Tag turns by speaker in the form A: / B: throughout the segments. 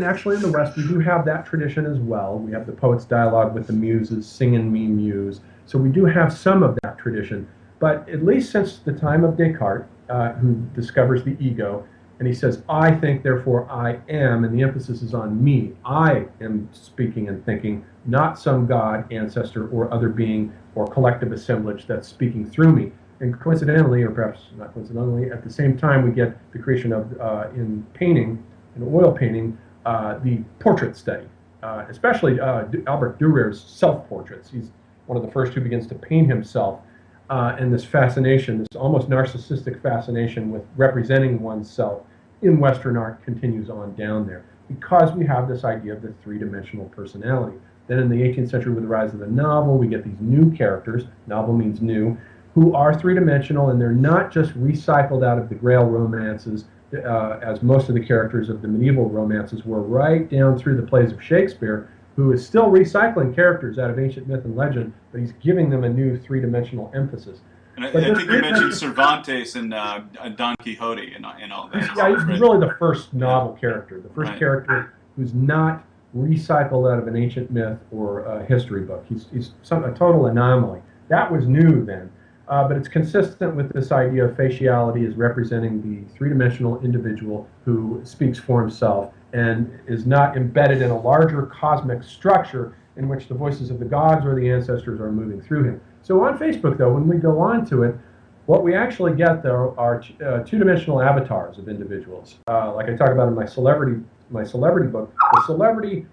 A: actually in the West, we do have that tradition as well. We have the poet's dialogue with the muses, sing and me muse. So we do have some of that tradition. But at least since the time of Descartes, who discovers the ego, and he says, I think, therefore I am, and the emphasis is on me. I am speaking and thinking, not some god, ancestor, or other being, or collective assemblage that's speaking through me. And coincidentally, or perhaps not coincidentally, at the same time we get the creation of, in painting, in oil painting, the portrait study, especially Albert Durer's self-portraits. He's one of the first who begins to paint himself, and this fascination, this almost narcissistic fascination with representing oneself in Western art continues on down there because we have this idea of the three-dimensional personality. Then in the 18th century, with the rise of the novel, we get these new characters, novel means new, who are three-dimensional, and they're not just recycled out of the Grail romances, as most of the characters of the medieval romances were, right down through the plays of Shakespeare, who is still recycling characters out of ancient myth and legend, but he's giving them a new three-dimensional emphasis.
B: And I think you mentioned Cervantes and Don Quixote and all that.
A: Yeah, he's really the first novel character, the first
B: Right.
A: character who's not recycled out of an ancient myth or a history book. He's a total anomaly. That was new then, but it's consistent with this idea of faciality as representing the three-dimensional individual who speaks for himself and is not embedded in a larger cosmic structure in which the voices of the gods or the ancestors are moving through him. So on Facebook, though, when we go on to it, what we actually get, though, are two-dimensional avatars of individuals. Like I talk about in my celebrity book, the celebrity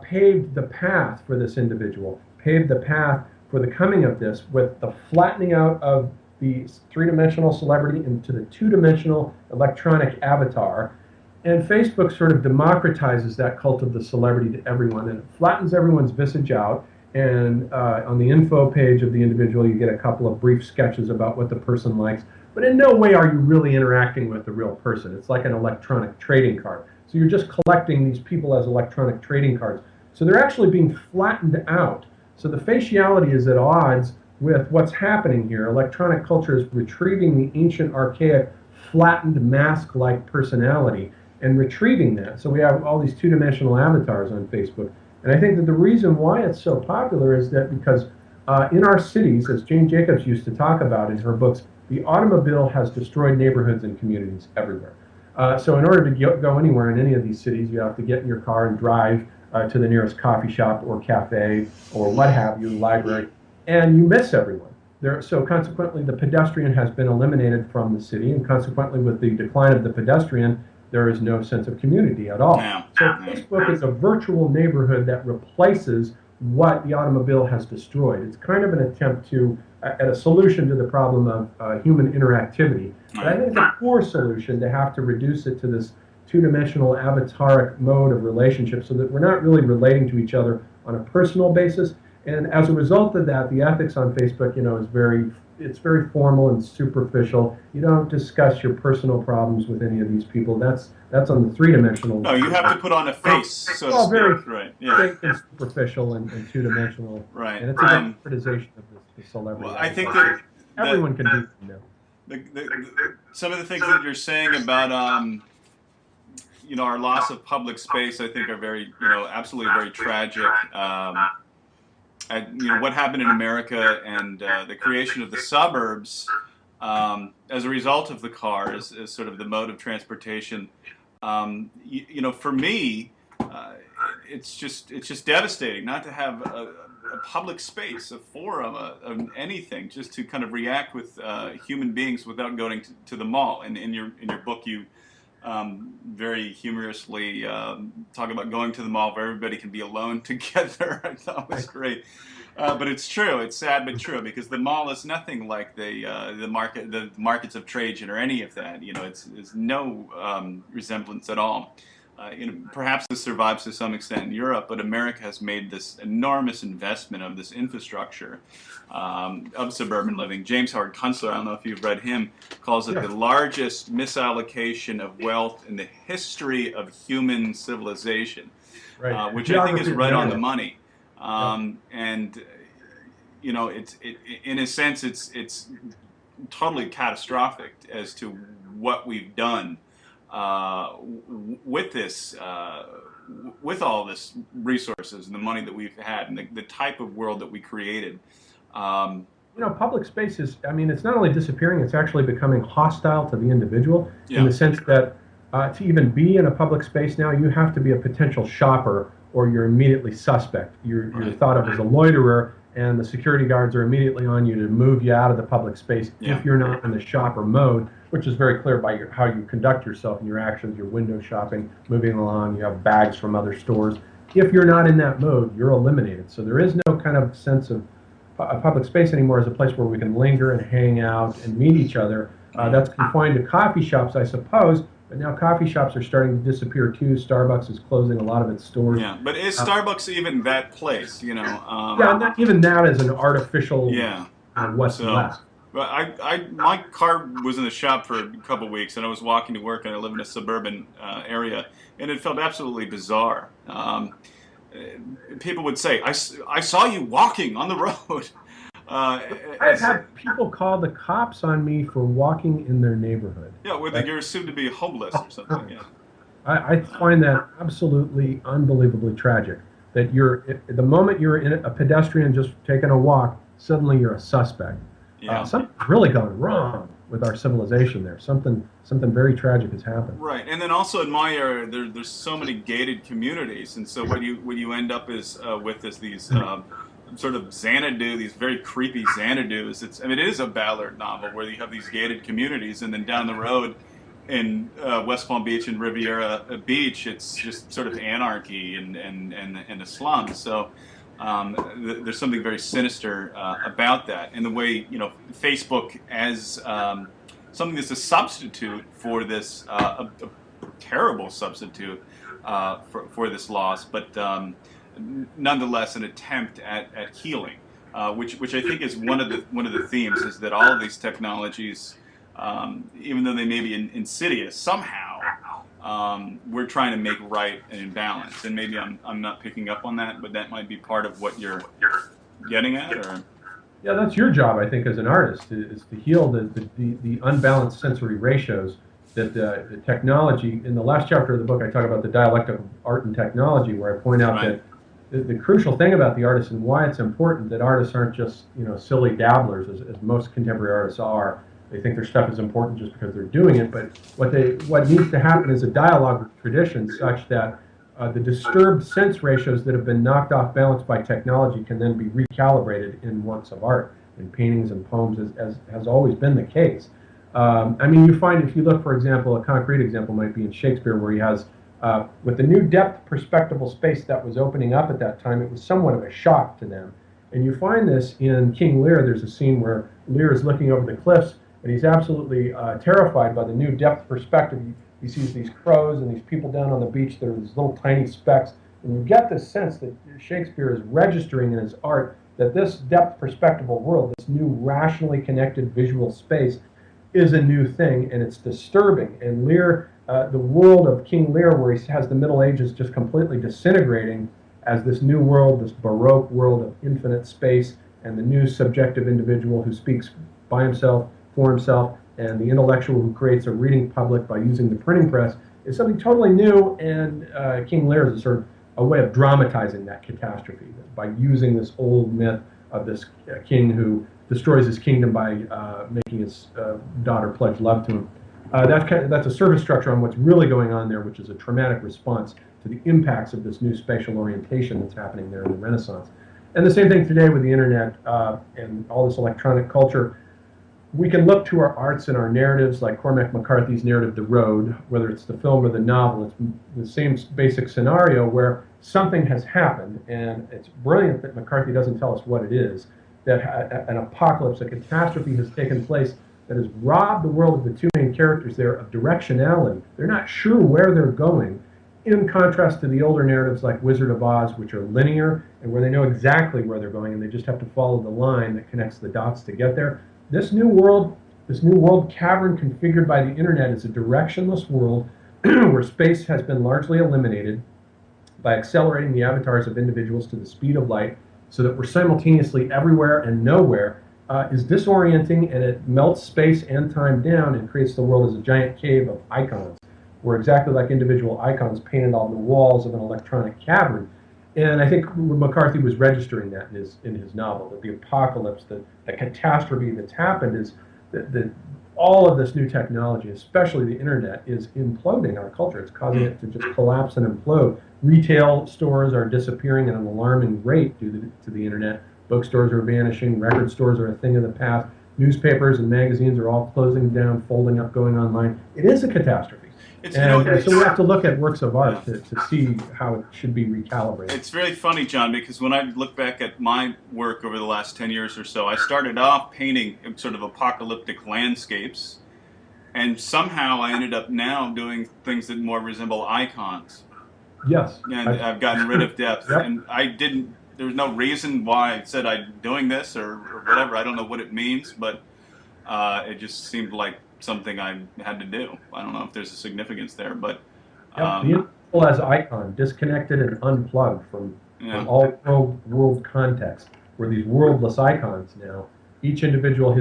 A: paved the path for this individual, paved the path for the coming of this with the flattening out of the three-dimensional celebrity into the two-dimensional electronic avatar. And Facebook sort of democratizes that cult of the celebrity to everyone, and it flattens everyone's visage out. And on the info page of the individual, you get a couple of brief sketches about what the person likes. But in no way are you really interacting with the real person. It's like an electronic trading card. So you're just collecting these people as electronic trading cards. So they're actually being flattened out. So the faciality is at odds with what's happening here. Electronic culture is retrieving the ancient, archaic, flattened, mask-like personality and retrieving that. So we have all these two-dimensional avatars on Facebook. And I think that the reason why it's so popular is that because in our cities, as Jane Jacobs used to talk about in her books, the automobile has destroyed neighborhoods and communities everywhere. So in order to go anywhere in any of these cities, you have to get in your car and drive to the nearest coffee shop or cafe or what have you, library, and you miss everyone. So consequently, the pedestrian has been eliminated from the city, and consequently, with the decline of the pedestrian, there is no sense of community at all.
B: Yeah.
A: So Facebook is a virtual neighborhood that replaces what the automobile has destroyed. It's kind of an attempt at a solution to the problem of human interactivity. But I think it's a poor solution to have to reduce it to this two-dimensional avataric mode of relationship so that we're not really relating to each other on a personal basis. And as a result of that, the ethics on Facebook, is very formal and superficial. You don't discuss your personal problems with any of these people. That's on the three-dimensional.
B: No, you have to put on a face, so to speak.
A: Very
B: Right. Yeah.
A: fake and superficial and two-dimensional.
B: Right.
A: And it's a democratization of the celebrity.
B: Well, I think that
A: everyone can do it.
B: Some of the things that you're saying about our loss of public space, I think, are very, absolutely very tragic. What happened in America and the creation of the suburbs as a result of the car as sort of the mode of transportation. For me, it's just devastating not to have a public space, a forum, anything, just to kind of react with human beings without going to the mall. And in your book, you very humorously talk about going to the mall where everybody can be alone together. I thought was great. But it's true. It's sad but true, because the mall is nothing like the markets of Trajan or any of that. It's no resemblance at all. Perhaps this survives to some extent in Europe, but America has made this enormous investment of this infrastructure of suburban living. James Howard Kunstler, I don't know if you've read him, calls it the largest misallocation of wealth in the history of human civilization,
A: Right.
B: which I think is right on the money. And it's in a sense, it's totally catastrophic as to what we've done with this, with all this resources and the money that we've had and the type of world that we created. Um,
A: Public space is, I mean, it's not only disappearing, it's actually becoming hostile to the individual in
B: yeah,
A: the sense that to even be in a public space now, you have to be a potential shopper or you're immediately suspect. You're
B: right.
A: thought of as a loiterer, and the security guards are immediately on you to move you out of the public space
B: Yeah,
A: if you're not in the shopper mode, which is very clear by how you conduct yourself and your actions, your window shopping, moving along, you have bags from other stores. If you're not in that mode, you're eliminated. So there is no kind of sense of a public space anymore as a place where we can linger and hang out and meet each other.
B: right.
A: That's confined to coffee shops, I suppose, but now coffee shops are starting to disappear too. Starbucks is closing a lot of its stores.
B: Yeah, but is
A: Uh,
B: Starbucks even that place?
A: yeah, not even that as an artificial
B: Yeah.
A: what's
B: So,
A: left.
B: but my car was in the shop for a couple of weeks, and I was walking to work, and I live in a suburban area, and it felt absolutely bizarre. People would say, I saw you walking on the road. Uh,
A: I've
B: as,
A: had people call the cops on me for walking in their neighborhood.
B: yeah, whether you're assumed to be homeless or something. Yeah,
A: I find that absolutely unbelievably tragic. That the moment you're in a pedestrian just taking a walk, suddenly you're a suspect.
B: yeah.
A: Something's really gone wrong with our civilization there. Something very tragic has happened.
B: Right, and then also in my area, there's so many gated communities, and so what you end up with these sort of Xanadu, these very creepy Xanadus. I mean, it is a Ballard novel where you have these gated communities, and then down the road in West Palm Beach and Riviera Beach, it's just sort of anarchy and a slum. So there's something very sinister about that, and the way Facebook as something that's a substitute for this a terrible substitute for this loss, but nonetheless an attempt at healing, which I think is one of the themes, is that all of these technologies, even though they may be insidious, somehow we're trying to make right an imbalance. And maybe I'm not picking up on that, but that might be part of what you're getting at, or.
A: Yeah, that's your job, I think, as an artist, is to heal the unbalanced sensory ratios that the technology. In the last chapter of the book, I talk about the dialectic of art and technology, where I point out
B: Right.
A: that the crucial thing about the artist and why it's important that artists aren't just silly dabblers, as most contemporary artists are. They think their stuff is important just because they're doing it, but what needs to happen is a dialogue with tradition such that the disturbed sense ratios that have been knocked off balance by technology can then be recalibrated in works of art, in paintings and poems, as has always been the case. I mean, you find, if you look, for example, a concrete example might be in Shakespeare, where he has, with the new depth perspectival space that was opening up at that time, it was somewhat of a shock to them. And you find this in King Lear. There's a scene where Lear is looking over the cliffs, and he's absolutely terrified by the new depth perspective. He sees these crows and these people down on the beach that are these little tiny specks. And you get this sense that Shakespeare is registering in his art that this depth perspectival world, this new rationally connected visual space, is a new thing, and it's disturbing. And Lear, the world of King Lear, where he has the Middle Ages just completely disintegrating as this new world, this Baroque world of infinite space, and the new subjective individual who speaks by himself, for himself, and the intellectual who creates a reading public by using the printing press, is something totally new. And King Lear is a sort of a way of dramatizing that catastrophe by using this old myth of this king who destroys his kingdom by making his daughter pledge love to him. That's a surface structure on what's really going on there, which is a traumatic response to the impacts of this new spatial orientation that's happening there in the Renaissance. And the same thing today with the internet and all this electronic culture. We can look to our arts and our narratives, like Cormac McCarthy's narrative, The Road, whether it's the film or the novel. It's the same basic scenario where something has happened, and it's brilliant that McCarthy doesn't tell us what it is, that an apocalypse, a catastrophe has taken place that has robbed the world of the two main characters there of directionality. They're not sure where they're going, in contrast to the older narratives like Wizard of Oz, which are linear and where they know exactly where they're going, and they just have to follow the line that connects the dots to get there. This new world cavern configured by the internet is a directionless world where space has been largely eliminated by accelerating the avatars of individuals to the speed of light, so that we're simultaneously everywhere and nowhere, is disorienting, and it melts space and time down and creates the world as a giant cave of icons. were exactly like individual icons painted on the walls of an electronic cavern. And I think McCarthy was registering that in his novel, that the apocalypse, the catastrophe that's happened is that all of this new technology, especially the internet, is imploding our culture. It's causing it to just collapse and implode. Retail stores are disappearing at an alarming rate due to the internet. Bookstores are vanishing. Record stores are a thing of the past. Newspapers and magazines are all closing down, folding up, going online. It is a catastrophe. So we have to look at works of art to see how it should be recalibrated.
B: It's very funny, John, because when I look back at my work over the last 10 years or so, I started off painting sort of apocalyptic landscapes, and somehow I ended up now doing things that more resemble icons.
A: Yes.
B: And I've gotten rid of depth.
A: Yep.
B: And there was no reason why I said I'm doing this or whatever. I don't know what it means, but it just seemed like something I had to do. I don't know if there's a significance there, but
A: the individual as icon, disconnected and unplugged from all world context. We're these worldless icons now. Each individual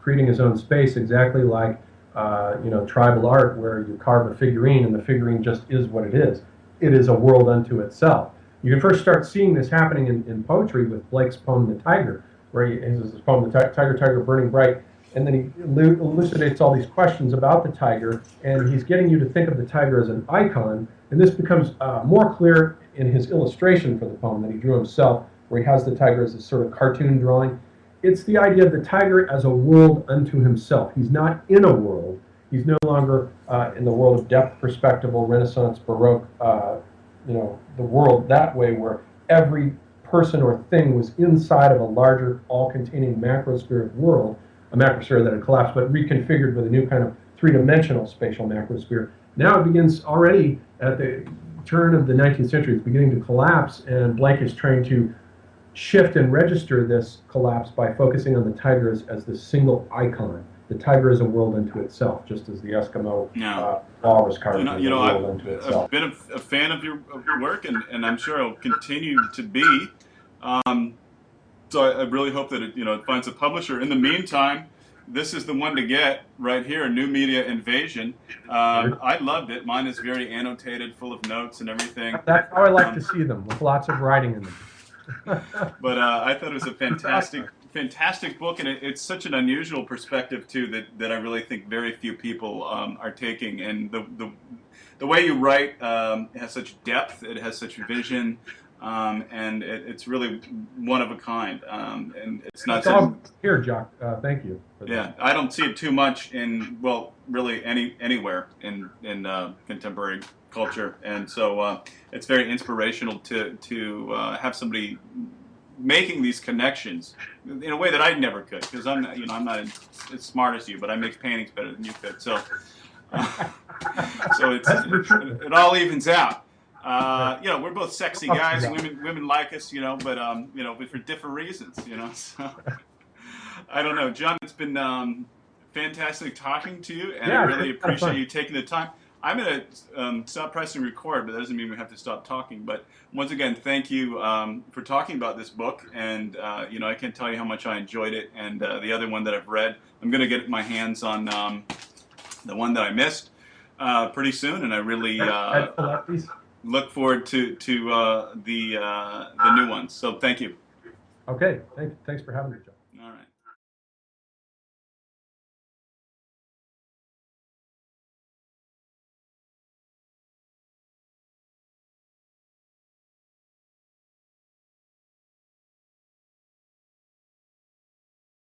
A: creating his own space, exactly like tribal art, where you carve a figurine and the figurine just is what it is. It is a world unto itself. You can first start seeing this happening in poetry with Blake's poem "The Tiger," where he has this poem, "The Tiger, Tiger, burning bright." And then he elucidates all these questions about the tiger, and he's getting you to think of the tiger as an icon. And this becomes more clear in his illustration for the poem that he drew himself, where he has the tiger as this sort of cartoon drawing. It's the idea of the tiger as a world unto himself. He's not in a world. He's no longer in the world of depth, perspectival, Renaissance, Baroque, the world that way, where every person or thing was inside of a larger, all-containing macrospheric world, a macrosphere that had collapsed, but reconfigured with a new kind of three-dimensional spatial macrosphere. Now it begins already at the turn of the 19th century. It's beginning to collapse, and Blake is trying to shift and register this collapse by focusing on the tiger as this single icon. The tiger is a world unto itself, just as the Eskimo walrus carving is a world unto itself.
B: I've been a fan of your work, and I'm sure I'll continue to be. So I really hope that it finds a publisher. In the meantime, this is the one to get right here, New Media Invasion. I loved it. Mine is very annotated, full of notes and everything.
A: That's how I like to see them, with lots of writing in them.
B: But I thought it was a fantastic book, and it's such an unusual perspective too that I really think very few people are taking. And the way you write has such depth. It has such vision. And it's really one of a kind, and it's not.
A: Here, Jacques. Thank you. For that.
B: Yeah, I don't see it too much really anywhere in contemporary culture, and so it's very inspirational to have somebody making these connections in a way that I never could, because I'm not as smart as you, but I make paintings better than you could. So it all evens out. We're both sexy guys. Women like us, but for different reasons, So I don't know, John. It's been fantastic talking to you, and I really appreciate you taking the time. I'm going to stop pressing record, but that doesn't mean we have to stop talking. But once again, thank you for talking about this book, and I can't tell you how much I enjoyed it. And the other one that I've read, I'm going to get my hands on the one that I missed pretty soon, and I really. Look forward to the new ones. So thank you.
A: Okay. Thanks for having me, John.